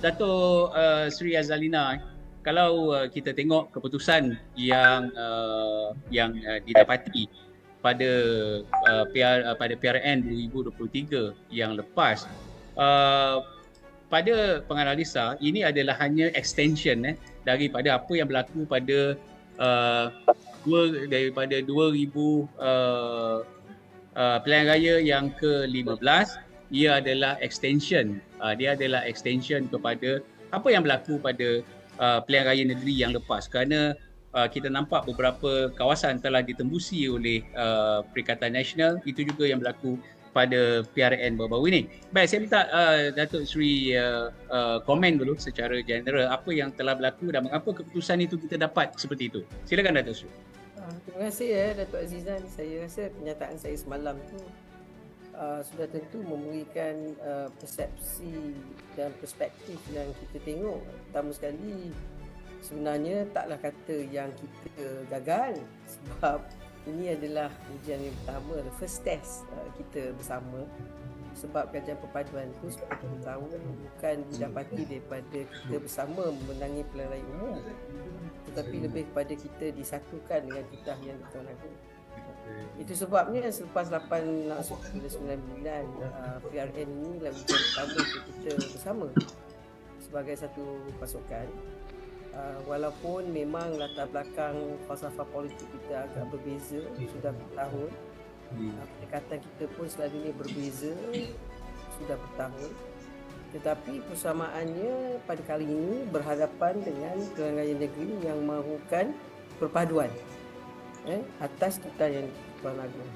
Dato' Sri Azalina, kalau kita tengok keputusan yang didapati pada pada PRN 2023 yang lepas, pada penganalisa ini adalah hanya extension daripada apa yang berlaku pada daripada 2000 pilihan raya yang ke-15. Ia adalah extension. Dia adalah extension kepada apa yang berlaku pada pilihan raya negeri yang lepas, kerana kita nampak beberapa kawasan telah ditembusi oleh Perikatan Nasional. Itu juga yang berlaku pada PRN baru-baru ini. Baik, saya minta Datuk Seri komen dulu secara general apa yang telah berlaku dan mengapa keputusan itu kita dapat seperti itu. Silakan Datuk Seri. Terima kasih Datuk Azizan. Saya rasa kenyataan saya semalam tu sudah tentu memberikan persepsi dan perspektif yang kita tengok. Pertama sekali, sebenarnya taklah kata yang kita gagal, sebab ini adalah ujian yang pertama, the first test kita bersama. Sebab kajian perpaduan itu seperti kita tahu bukan didapati daripada kita bersama memenangi pilihan raya umum, tetapi lebih kepada kita disatukan dengan titah yang dikenal. Itu sebabnya selepas 8 masuk ke 9 bulan, PRN ini adalah ujian pertama kita bersama sebagai satu pasukan. Walaupun memang latar belakang falsafah politik kita agak berbeza sudah bertahun, pendekatan kita pun selalu ini berbeza sudah bertahun, tetapi persamaannya pada kali ini berhadapan dengan pilihan raya negeri yang mahukan perpaduan atas titah yang di-Pertuan Agong.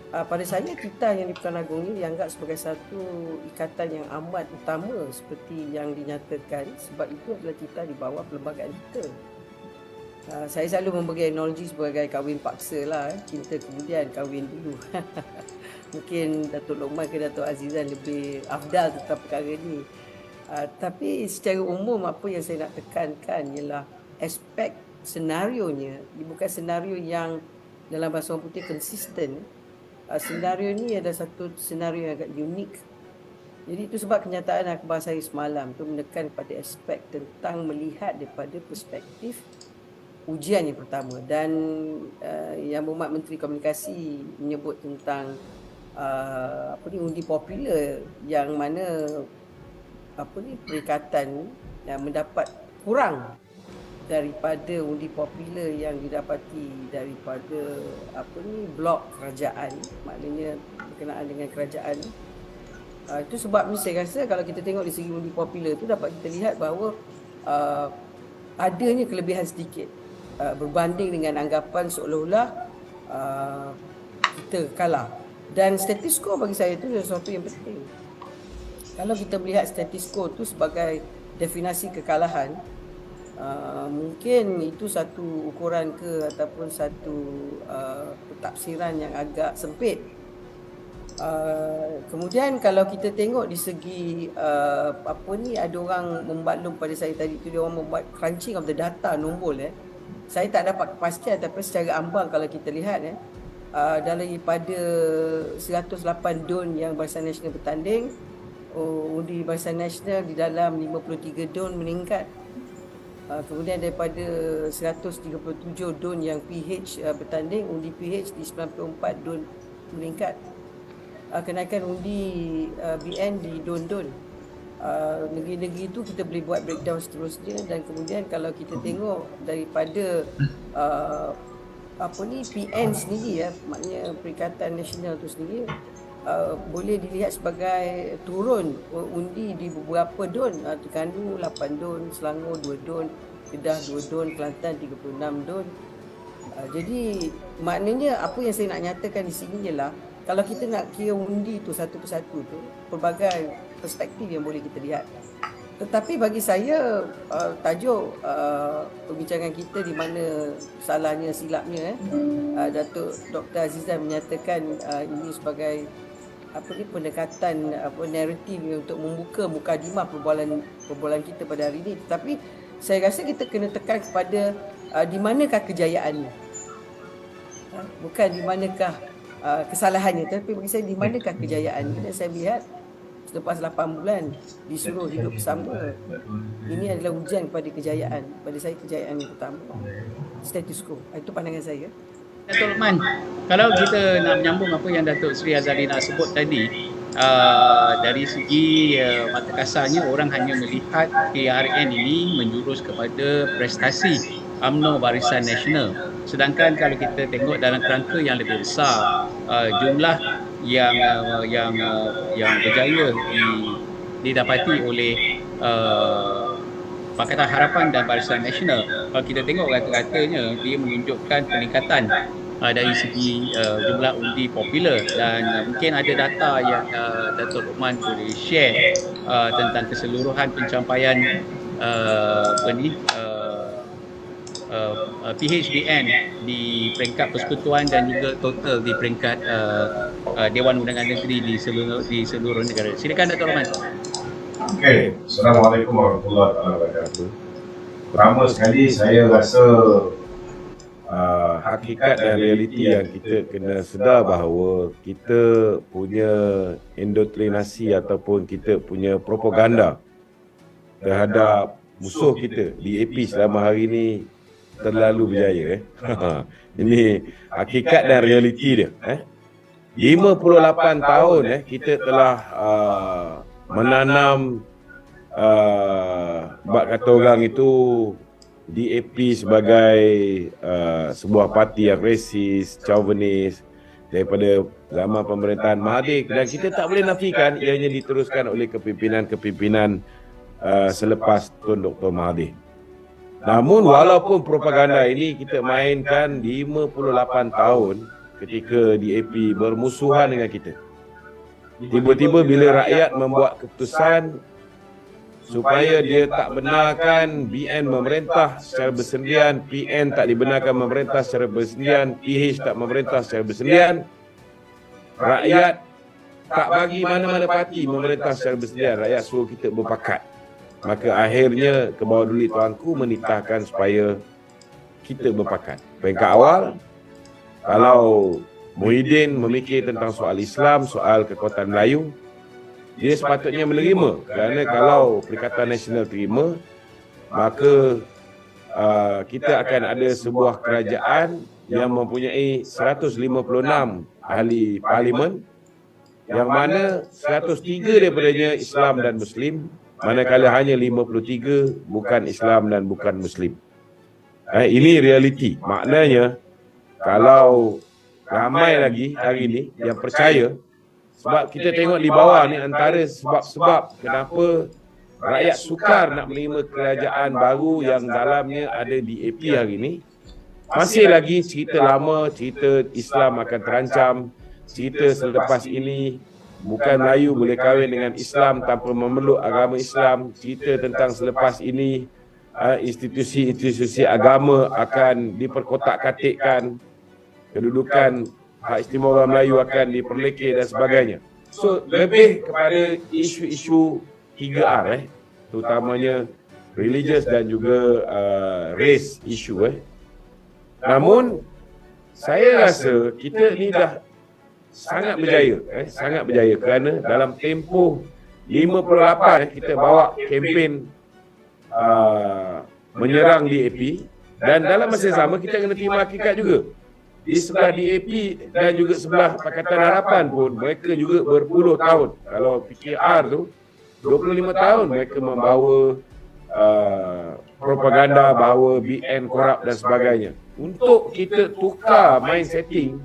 Pada saya, titah yang di-Pertuan Agong ini dianggap sebagai satu ikatan yang amat utama seperti yang dinyatakan, sebab itu adalah titah di bawah perlembagaan kita. Saya selalu memberi analogi sebagai kahwin paksa lah, cinta kemudian kahwin dulu. Mungkin Datuk Lokman ke Datuk Azizan lebih afdal tentang perkara ini. Tapi secara umum apa yang saya nak tekankan ialah aspek senarionya. Dia bukan senario yang dalam bahasa orang putih konsisten. Senario ni adalah satu senario yang agak unik. Jadi itu sebab kenyataan akhbar saya semalam tu menekan pada aspek tentang melihat daripada perspektif ujian yang pertama. Dan Yang Berhormat Menteri Komunikasi menyebut tentang undi popular yang mana perikatan yang mendapat kurang daripada undi popular yang didapati daripada blok kerajaan, maknanya berkenaan dengan kerajaan. Itu sebabnya saya rasa kalau kita tengok di segi undi popular tu dapat kita lihat bahawa adanya kelebihan sedikit berbanding dengan anggapan seolah-olah kita kalah. Dan status quo bagi saya itu sesuatu yang penting. Kalau kita melihat status quo itu sebagai definisi kekalahan, mungkin itu satu ukuran ataupun satu pentafsiran yang agak sempit. Kemudian kalau kita tengok di segi ada orang membaklum pada saya tadi tu, dia orang membuat crunching of the data nombor. Saya tak dapat kepastian, tapi secara ambang kalau kita lihat daripada 108 DUN yang Barisan Nasional bertanding, undi Barisan Nasional di dalam 53 DUN meningkat. Kemudian daripada 137 DUN yang PH bertanding, undi PH di 94 DUN meningkat. Kenaikan undi BN di DUN-DUN. Negeri-negeri itu kita boleh buat breakdown seterusnya. Dan kemudian kalau kita tengok daripada PN sendiri, maknanya Perikatan Nasional itu sendiri, boleh dilihat sebagai turun undi di beberapa DUN. Terengganu 8 DUN, Selangor 2 DUN, Kedah 2 DUN, Kelantan 36 DUN. Jadi maknanya apa yang saya nak nyatakan di sini ialah kalau kita nak kira undi tu satu persatu tu, pelbagai perspektif yang boleh kita lihat. Tetapi bagi saya tajuk perbincangan kita di mana salahnya silapnya Datuk Dr. Azizan menyatakan ini sebagai pendekatan naratif untuk membuka mukadimah perbualan kita pada hari ini. Tetapi saya rasa kita kena tekan kepada di manakah kejayaannya, bukan di manakah kesalahannya, tapi bagi saya di manakah kejayaannya. Dan saya lihat selepas 8 bulan disuruh hidup bersama. Ini adalah ujian kepada kejayaan. Pada saya kejayaan yang pertama. Status quo. Itu pandangan saya. Datuk Luqman, kalau kita nak menyambung apa yang Datuk Seri Azalina sebut tadi, dari segi mata kasarnya orang hanya melihat PRN ini menjurus kepada prestasi UMNO Barisan Nasional. Sedangkan kalau kita tengok dalam kerangka yang lebih besar, jumlah yang berjaya didapati oleh Pakatan Harapan dan Barisan Nasional, kalau kita tengok rata-ratanya dia menunjukkan peningkatan dari segi jumlah undi popular, dan mungkin ada data yang Datuk Luqman boleh share tentang keseluruhan pencapaian PHBN di peringkat persekutuan dan juga total di peringkat Dewan Undangan Negeri di seluruh negara. Silakan Datuk Luqman. Okey, Assalamualaikum warahmatullahi wabarakatuh. Pertama sekali saya rasa hakikat dan realiti yang kita kena sedar bahawa kita punya indoktrinasi ataupun kita punya propaganda terhadap musuh kita DAP selama hari ini terlalu berjaya. Ini hakikat dan realiti dia. 58 tahun kita telah menanam bak kata orang itu DAP sebagai sebuah parti yang resis, chauvinis daripada zaman pemerintahan Mahathir, dan kita tak boleh nafikan ianya diteruskan oleh kepimpinan selepas Tun Dr. Mahathir. Namun walaupun propaganda ini kita mainkan 58 tahun ketika DAP bermusuhan dengan kita, tiba-tiba bila rakyat membuat keputusan supaya dia tak benarkan BN memerintah secara bersendirian, PN tak dibenarkan memerintah secara bersendirian, PH tak memerintah secara bersendirian, rakyat tak bagi mana-mana parti memerintah secara bersendirian, rakyat suruh kita berpakat. Maka akhirnya ke bawah duli tuanku menitahkan supaya kita berpakat. Peringkat awal, kalau Muhyiddin memikir tentang soal Islam, soal kekuatan Melayu, dia sepatutnya menerima, kerana kalau Perikatan Nasional terima, maka kita akan ada sebuah kerajaan yang mempunyai 156 ahli parlimen, yang mana 103 daripadanya Islam dan Muslim, manakala hanya 53 bukan Islam dan bukan Muslim. Ini realiti. Maknanya kalau ramai lagi hari ini yang percaya, sebab kita tengok di bawah ni antara sebab-sebab kenapa rakyat sukar nak menerima kerajaan baru yang dalamnya ada DAP hari ini, masih lagi cerita lama, cerita Islam akan terancam, cerita selepas ini bukan Melayu boleh kahwin dengan Islam tanpa memeluk agama Islam, cerita tentang selepas ini institusi-institusi agama akan diperkotak-katikkan, kedudukan hak istimewa orang Melayu akan diperlekeh dan sebagainya. So lebih kepada isu-isu 3R terutamanya religious dan juga race issue. Namun saya rasa kita ni dah sangat berjaya kerana dalam tempoh 58 kita bawa kempen menyerang DAP, dan dalam masa yang sama kita kena terima hakikat juga. Di sebelah DAP dan juga sebelah Pakatan Harapan pun mereka juga berpuluh tahun. Kalau PKR tu 25 tahun mereka membawa propaganda bahawa BN korup dan sebagainya. Untuk kita tukar mind setting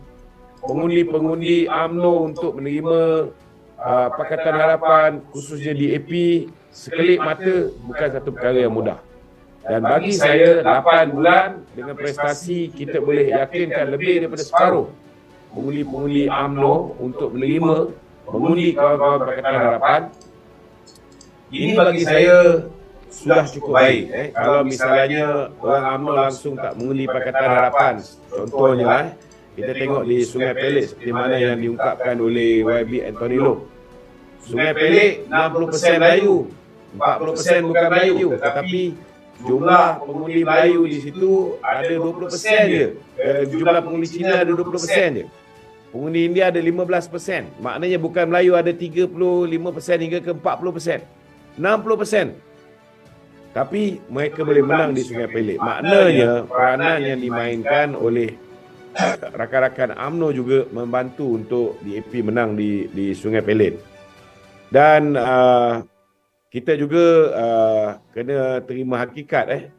pengundi-pengundi UMNO untuk menerima Pakatan Harapan khususnya DAP sekelip mata bukan satu perkara yang mudah. Dan bagi saya 8 bulan dengan prestasi kita boleh yakinkan lebih daripada separuh pengundi-pengundi UMNO untuk menerima mengundi kawan-kawan Pakatan Harapan. Ini bagi saya sudah cukup baik. Kalau misalnya orang UMNO langsung tak mengundi Pakatan Harapan, contohnya kita tengok di Sungai Pelik seperti mana yang diungkapkan oleh YB Anthony Loh. Sungai Pelik 60% Melayu, 40% bukan Melayu, tetapi jumlah pengundi Melayu di situ ada 20% je. Jumlah pengundi Cina ada 20% je. Pengundi India ada 15%. Maknanya bukan Melayu ada 35% hingga ke 40%. 60%. Tapi mereka boleh menang di Sungai Pelik. Maknanya peranan yang dimainkan oleh rakan-rakan UMNO juga membantu untuk DAP menang di Sungai Pelik. Dan kita juga kena terima hakikat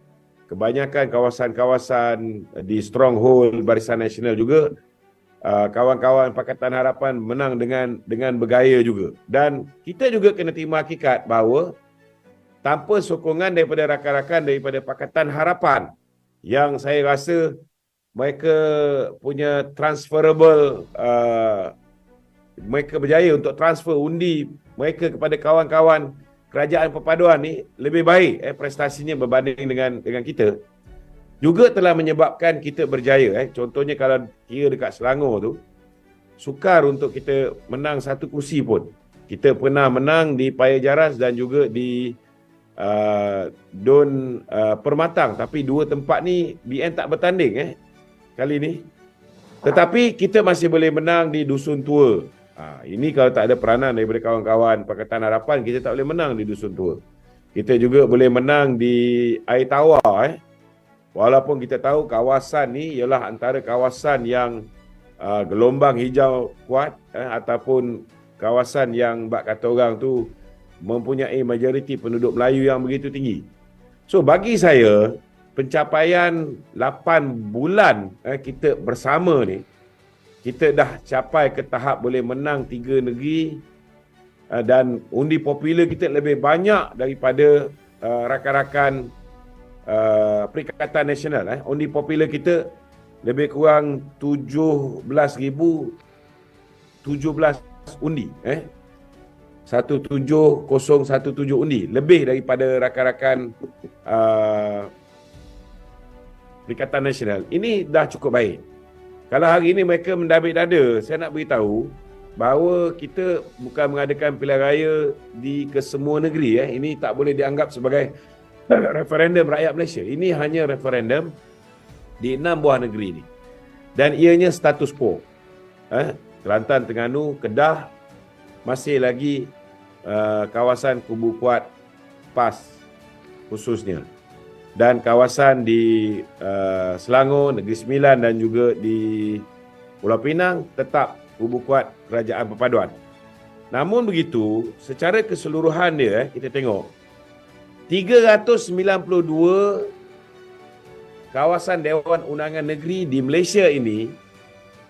kebanyakan kawasan-kawasan di stronghold Barisan Nasional juga kawan-kawan Pakatan Harapan menang dengan bergaya juga. Dan kita juga kena terima hakikat bahawa tanpa sokongan daripada rakan-rakan daripada Pakatan Harapan yang saya rasa mereka punya transferable, mereka berjaya untuk transfer undi mereka kepada kawan-kawan kerajaan perpaduan ni lebih baik prestasinya berbanding dengan kita, juga telah menyebabkan kita berjaya. Contohnya kalau kira dekat Selangor tu, sukar untuk kita menang satu kursi pun. Kita pernah menang di Paya Jaras dan juga di Don Permatang, tapi dua tempat ni BN tak bertanding kali ni. Tetapi kita masih boleh menang di Dusun Tua. Ini kalau tak ada peranan daripada kawan-kawan Pakatan Harapan, kita tak boleh menang di Dusun Tua. Kita juga boleh menang di Air Tawar. Walaupun kita tahu kawasan ni ialah antara kawasan yang gelombang hijau kuat ataupun kawasan yang bak kata orang tu mempunyai majoriti penduduk Melayu yang begitu tinggi. So bagi saya, pencapaian 8 bulan kita bersama ni, kita dah capai ke tahap boleh menang 3 negeri dan undi popular kita lebih banyak daripada rakan-rakan Perikatan Nasional. Undi popular kita lebih kurang 17,017 undi. 17017 undi, lebih daripada rakan-rakan Perikatan Nasional. Ini dah cukup baik. Kalau hari ini mereka mendabik dada, saya nak beritahu bahawa kita bukan mengadakan pilihan raya di kesemua negeri. Ini tak boleh dianggap sebagai referendum rakyat Malaysia. Ini hanya referendum di 6 buah negeri ni. Dan ianya status quo. Kelantan, Terengganu, Kedah masih lagi kawasan kubu kuat PAS khususnya. Dan kawasan di Selangor, Negeri Sembilan dan juga di Pulau Pinang tetap kubu kuat Kerajaan Perpaduan. Namun begitu, secara keseluruhan dia kita tengok 392 kawasan Dewan Undangan Negeri di Malaysia ini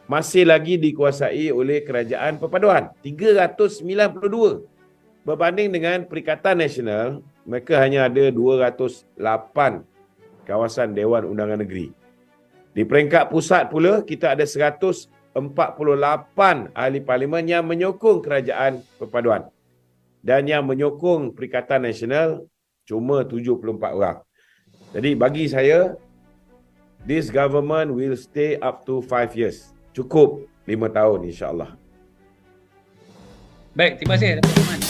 masih lagi dikuasai oleh Kerajaan Perpaduan. 392. Berbanding dengan Perikatan Nasional, mereka hanya ada 208 kawasan Dewan Undangan Negeri. Di peringkat pusat pula, kita ada 148 ahli parlimen yang menyokong Kerajaan Perpaduan. Dan yang menyokong Perikatan Nasional cuma 74 orang. Jadi bagi saya, this government will stay up to 5 years. Cukup 5 tahun insya-Allah. Baik, terima kasih Dr. Rahman.